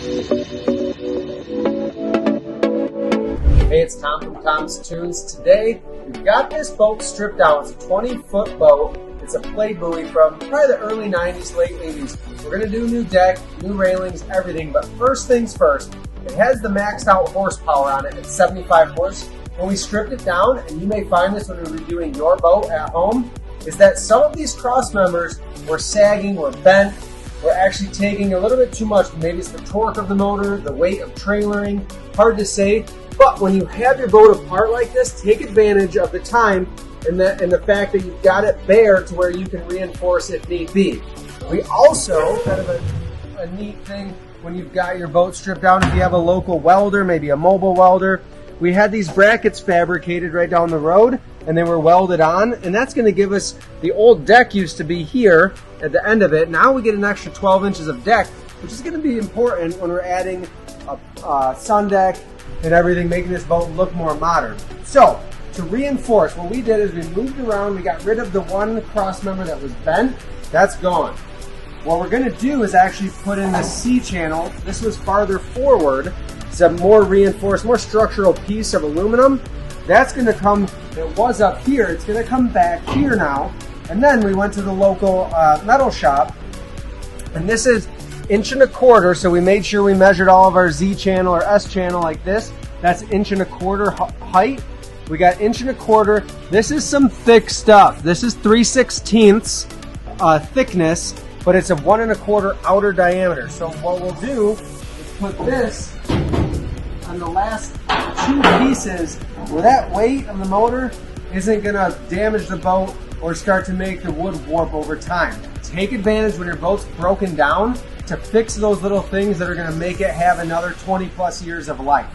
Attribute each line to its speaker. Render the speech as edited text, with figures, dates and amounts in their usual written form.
Speaker 1: Hey, it's Tom from Tom's Tunes. Today, we've got this boat stripped out. It's a 20-foot boat. It's a play buoy from probably the early 90s, late 80s. We're going to do new deck, new railings, everything. But first things first, it has the maxed out horsepower on it. It's 75 horse. When we stripped it down, and you may find this when you're redoing your boat at home, is that some of these cross members were sagging, were bent, were actually taking a little bit too much. Maybe it's the torque of the motor, the weight of trailering, hard to say. But when you have your boat apart like this, take advantage of the time and the fact that you've got it bare to where you can reinforce if need be. We also, kind of a neat thing when you've got your boat stripped down, if you have a local welder, maybe a mobile welder, we had these brackets fabricated right down the road and they were welded on, and that's going to give us, the old deck used to be here at the end of it. Now we get an extra 12 inches of deck, which is going to be important when we're adding a sun deck and everything, making this boat look more modern. So, to reinforce, what we did is we moved around, we got rid of the one cross member that was bent. That's gone. What we're going to do is actually put in the C channel. This was farther forward. It's a more reinforced, more structural piece of aluminum. That's going to come, it was up here, it's going to come back here now. And then we went to the local metal shop, and this is 1.25 inches, so we made sure we measured all of our Z channel or S channel like this. That's 1.25 inches height. We got 1.25 inches. This is some thick stuff. This is 3/16 thickness, but it's a 1.25 outer diameter. So what we'll do is put this on the last two pieces where that weight of the motor isn't gonna damage the boat or start to make the wood warp over time. Take advantage when your boat's broken down to fix those little things that are gonna make it have another 20 plus years of life.